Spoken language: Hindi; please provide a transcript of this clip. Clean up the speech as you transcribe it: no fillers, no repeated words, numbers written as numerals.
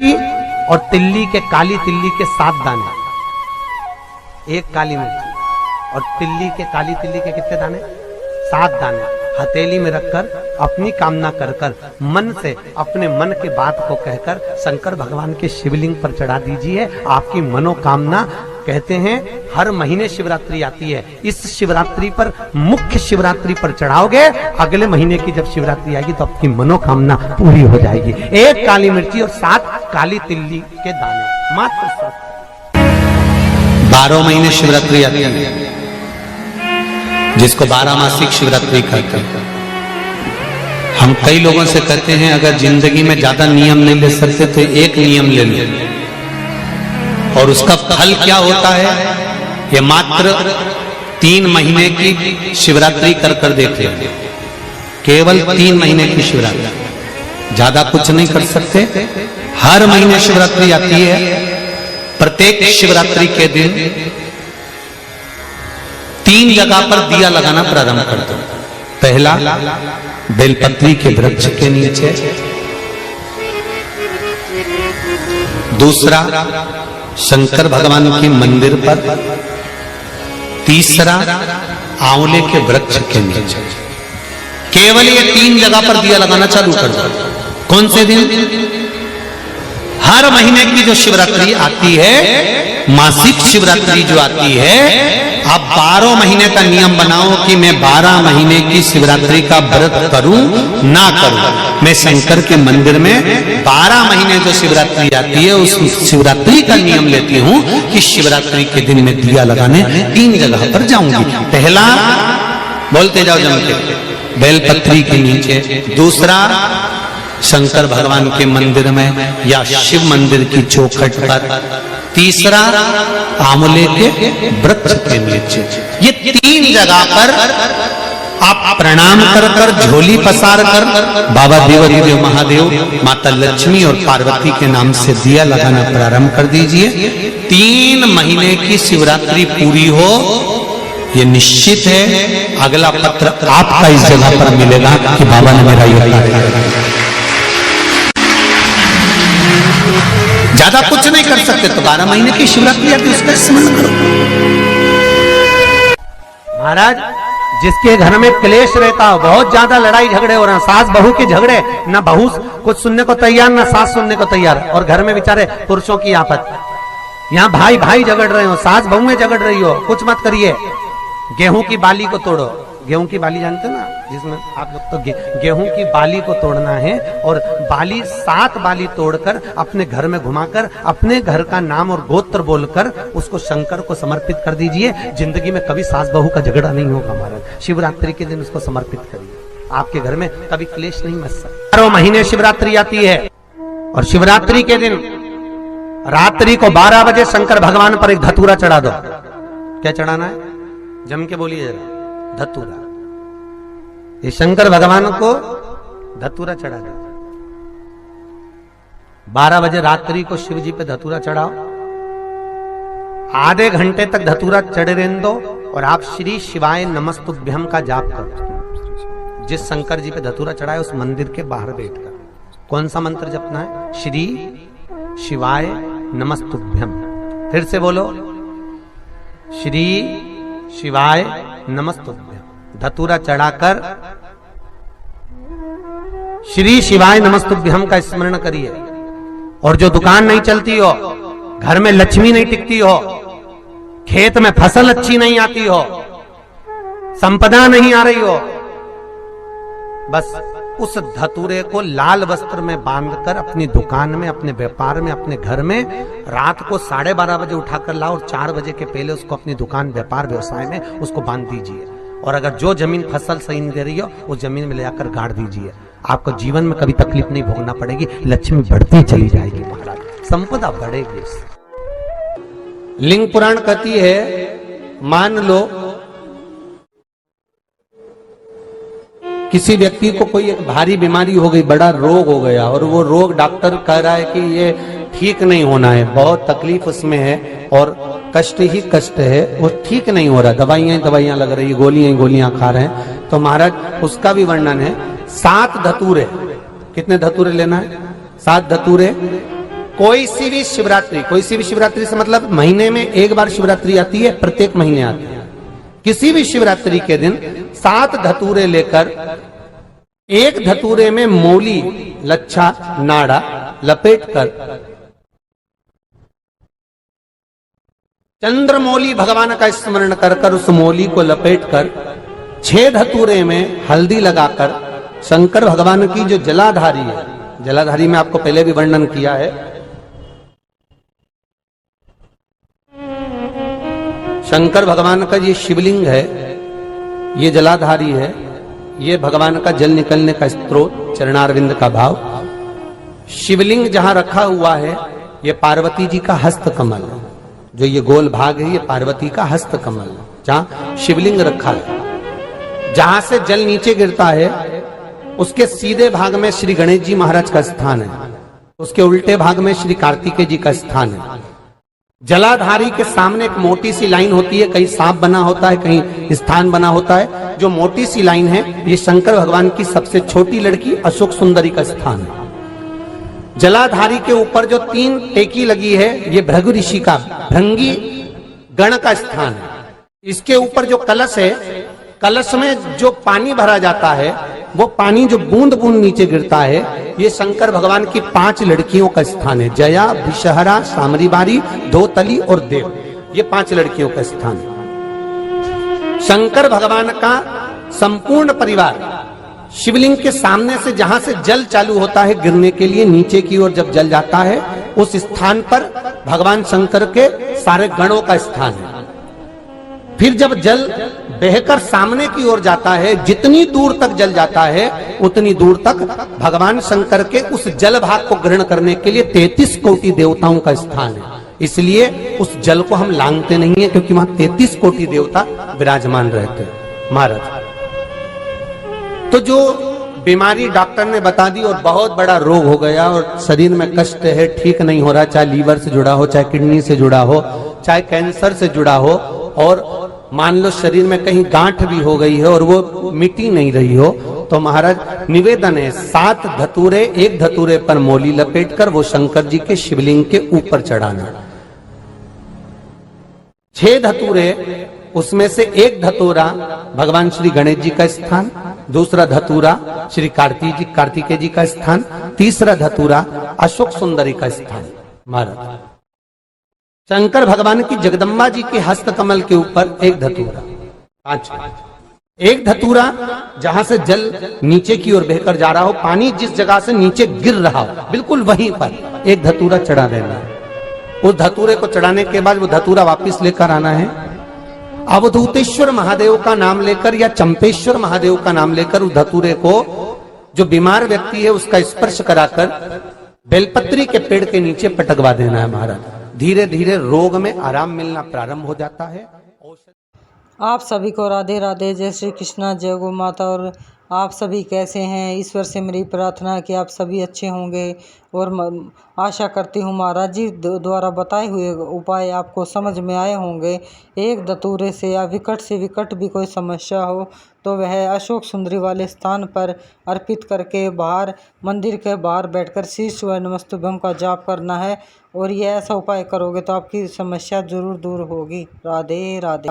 और तिल्ली के, काली तिल्ली के 7 दाने, एक काली मिर्ची और तिल्ली के, काली तिल्ली के कितने दाने? 7 दाने हथेली में रखकर अपनी कामना कर कर मन से अपने मन के बात को कहकर शंकर भगवान के शिवलिंग पर चढ़ा दीजिए। आपकी मनोकामना, कहते हैं हर महीने शिवरात्रि आती है, इस शिवरात्रि पर, मुख्य शिवरात्रि पर चढ़ाओगे, अगले महीने की जब शिवरात्रि आएगी तो आपकी मनोकामना पूरी हो जाएगी। एक काली मिर्ची और 7 काली तिल्ली के दाने, मात्र 7। 12 महीने शिवरात्रि आती है, जिसको 12 मासिक शिवरात्रि कहते हैं। हम कई लोगों से कहते हैं अगर जिंदगी में ज्यादा नियम नहीं ले सकते तो एक नियम ले लो, और उसका फल क्या होता है ये मात्र 3 महीने की शिवरात्रि कर कर देख ले। केवल 3 महीने की शिवरात्रि, ज्यादा कुछ नहीं कर सकते। हर महीने शिवरात्रि आती है, प्रत्येक शिवरात्रि के दिन 3 जगह पर दिया लगाना प्रारंभ कर दो। पहला, बेलपत्री के वृक्ष के नीचे। दूसरा, शंकर भगवान के मंदिर पर। तीसरा, आंवले के वृक्ष के नीचे। केवल ये 3 जगह पर दिया लगाना चालू कर दो। कौन से दिन? हर महीने की जो शिवरात्रि आती है, मासिक शिवरात्रि जो आती है, आप 12 महीने का नियम बनाओ कि मैं 12 महीने की शिवरात्रि का व्रत करूं ना करूं। मैं शंकर के मंदिर में 12 महीने जो शिवरात्रि आती है उस शिवरात्रि का नियम लेती हूं कि शिवरात्रि के दिन में दिया लगाने 3 जगह पर जाऊंगी। पहला, बोलते जाओ जम के, बेलपत्री के नीचे। दूसरा, शंकर भगवान के मंदिर में या शिव मंदिर की चौखट पर। तीसरा, आंवले के वृक्ष के नीचे। ये 3 जगह पर आप प्रणाम कर कर, झोली पसार कर बाबा देव महादेव, माता लक्ष्मी और पार्वती के नाम से दिया लगाना प्रारंभ कर दीजिए। 3 महीने की शिवरात्रि पूरी हो, ये निश्चित है अगला पत्र आपका इस जगह पर मिलेगा कि बाबा ने मेरा ये कार्य। ज्यादा कुछ नहीं कर सकते तो 12 महीने की शिवरात्रि आती है, उसका स्मरण करो। महाराज, जिसके घर में क्लेश रहता हो, बहुत ज्यादा लड़ाई झगड़े हो रहे हैं, सास बहू के झगड़े, ना बहू कुछ सुनने को तैयार ना सास सुनने को तैयार, और घर में बेचारे पुरुषों की आपत, यहाँ भाई भाई झगड़ रहे हो, सास बहुएं झगड़ रही हो, कुछ मत करिए। गेहूं की बाली को तोड़ो। गेहूं की बाली जानते ना, जिसमें आप लोग तो गेहूं की बाली को तोड़ना है, और बाली 7 बाली तोड़कर अपने घर में घुमाकर अपने घर का नाम और गोत्र बोलकर उसको शंकर को समर्पित कर दीजिए। जिंदगी में कभी सास बहू का झगड़ा नहीं होगा महाराज। शिवरात्रि के दिन उसको समर्पित करिए, आपके घर में कभी क्लेश नहीं मच सकता। 12 महीने शिवरात्रि आती है, और शिवरात्रि के दिन रात्रि को 12 बजे शंकर भगवान पर एक धतूरा चढ़ा दो। क्या चढ़ाना है? जम के बोलिए जरा। धतूरा। ये शंकर भगवान को धतूरा चढ़ा दो। 12 बजे रात्रि को शिव जी पे धतूरा चढ़ाओ। आधे घंटे तक धतूरा चढ़े रहने दो, और आप श्री शिवाय नमस्तुभ्यम का जाप करो। जिस शंकर जी पे धतूरा चढ़ाए उस मंदिर के बाहर बैठकर कौन सा मंत्र जपना है? श्री शिवाय नमस्तुभ्यम। फिर से बोलो, श्री शिवाय नमस्तुभ्यम। धतूरा चढ़ाकर श्री शिवाय नमस्तुभ्यम का स्मरण करिए। और जो दुकान नहीं चलती हो, घर में लक्ष्मी नहीं टिकती हो, खेत में फसल अच्छी नहीं आती हो, संपदा नहीं आ रही हो, बस उस धतूरे को लाल वस्त्र में बांधकर अपनी दुकान में, अपने व्यापार में, अपने घर में रात को 12:30 बजे उठाकर लाओ, और 4 बजे के पहले उसको अपनी दुकान, व्यापार, व्यवसाय में उसको बांध दीजिए। और अगर जो जमीन फसल सही नहीं दे रही हो, उस जमीन में ले जाकर गाड़ दीजिए। आपको जीवन में कभी तकलीफ नहीं भोगना पड़ेगी, लक्ष्मी बढ़ती चली जाएगी महाराज, संपदा बढ़ेगी। लिंग पुराण कहती है, मान लो किसी व्यक्ति को कोई एक भारी बीमारी हो गई, बड़ा रोग हो गया, और वो रोग डॉक्टर कह रहा है कि ये ठीक नहीं होना है, बहुत तकलीफ उसमें है और कष्ट ही कष्ट है, वो ठीक नहीं हो रहा, दवाइयां लग रही, गोलियां खा रहे हैं। तो महाराज उसका भी वर्णन है। 7 धतूरे, कितने धतूरे लेना है? 7 धतूरे कोई सी भी शिवरात्रि से मतलब महीने में एक बार शिवरात्रि आती है, प्रत्येक महीने आती है। किसी भी शिवरात्रि के दिन 7 धतूरे लेकर, एक धतूरे में मौली, लच्छा, नाड़ा लपेटकर चंद्रमौली भगवान का स्मरण कर उस मौली को लपेटकर 6 धतूरे में हल्दी लगाकर शंकर भगवान की जो जलाधारी है, जलाधारी में आपको पहले भी वर्णन किया है, शंकर भगवान का ये शिवलिंग है, ये जलाधारी है, ये भगवान का जल निकलने का स्रोत, चरणारविंद का भाव। शिवलिंग जहां रखा हुआ है ये पार्वती जी का हस्त कमल है, जो ये गोल भाग है ये पार्वती का हस्त कमल है, जहां शिवलिंग रखा है। जहां से जल नीचे गिरता है उसके सीधे भाग में श्री गणेश जी महाराज का स्थान है, उसके उल्टे भाग में श्री कार्तिकेय जी का स्थान है। जलाधारी के सामने एक मोटी सी लाइन होती है, कहीं सांप बना होता है, कहीं स्थान बना होता है। जो मोटी सी लाइन है ये शंकर भगवान की सबसे छोटी लड़की अशोक सुंदरी का स्थान है। जलाधारी के ऊपर जो 3 टेकी लगी है ये भृगु ऋषि का, भृंगी गण का स्थान है। इसके ऊपर जो कलश है, कलश में जो पानी भरा जाता है वो पानी जो बूंद बूंद नीचे गिरता है ये शंकर भगवान की 5 लड़कियों का स्थान है। जया, विषहरा, सामरीबारी, धोतली और देव, ये 5 लड़कियों का स्थान है। शंकर भगवान का संपूर्ण परिवार शिवलिंग के सामने से, जहां से जल चालू होता है गिरने के लिए नीचे की ओर जब जल जाता है, उस स्थान पर भगवान शंकर के सारे गणों का स्थान है। फिर जब जल बहकर सामने की ओर जाता है, जितनी दूर तक जल जाता है उतनी दूर तक भगवान शंकर के उस जल भाग को ग्रहण करने के लिए 33 कोटि देवताओं का स्थान है। इसलिए उस जल को हम लांघते नहीं है, क्योंकि वहां 33 कोटि देवता विराजमान रहते हैं महाराज। तो जो बीमारी डॉक्टर ने बता दी और बहुत बड़ा रोग हो गया और शरीर में कष्ट है, ठीक नहीं हो रहा, चाहे लीवर से जुड़ा हो, चाहे किडनी से जुड़ा हो, चाहे कैंसर से जुड़ा हो, और मान लो शरीर में कहीं गांठ भी हो गई है और वो मिटी नहीं रही हो, तो महाराज निवेदन है 7 धतूरे, एक धतूरे पर मौली लपेटकर वो शंकर जी के शिवलिंग के ऊपर चढ़ाना। 6 धतूरे, उसमें से एक धतूरा भगवान श्री गणेश जी का स्थान, दूसरा धतूरा श्री कार्तिकेय जी का स्थान, तीसरा धतूरा अशोक सुंदरी का स्थान। महाराज शंकर भगवान की जगदम्बा जी के हस्त कमल के ऊपर एक धतूरा, 5, एक धतूरा जहां से जल नीचे की ओर बहकर जा रहा हो, पानी जिस जगह से नीचे गिर रहा हो बिल्कुल वहीं पर एक धतूरा चढ़ा देना है। उस धतूरे को चढ़ाने के बाद वो धतूरा वापस लेकर आना है, अवधूतेश्वर महादेव का नाम लेकर या चंपेश्वर महादेव का नाम लेकर उस धतूरे को, जो बीमार व्यक्ति है उसका स्पर्श कराकर बेलपत्री के पेड़ के नीचे पटकवा देना है। महाराज धीरे धीरे रोग में आराम मिलना प्रारंभ हो जाता है। आप सभी को राधे राधे, जय श्री कृष्णा, जय गौ माता। और आप सभी कैसे हैं? ईश्वर से मेरी प्रार्थना है कि आप सभी अच्छे होंगे और आशा करती हूँ महाराज जी द्वारा बताए हुए उपाय आपको समझ में आए होंगे। एक धतूरे से या विकट से विकट भी कोई समस्या हो तो वह अशोक सुंदरी वाले स्थान पर अर्पित करके बाहर मंदिर के बाहर बैठकर श्री शिवाय नमस्तुभ्यम का जाप करना है। और ये ऐसा उपाय करोगे तो आपकी समस्या जरूर दूर होगी। राधे राधे।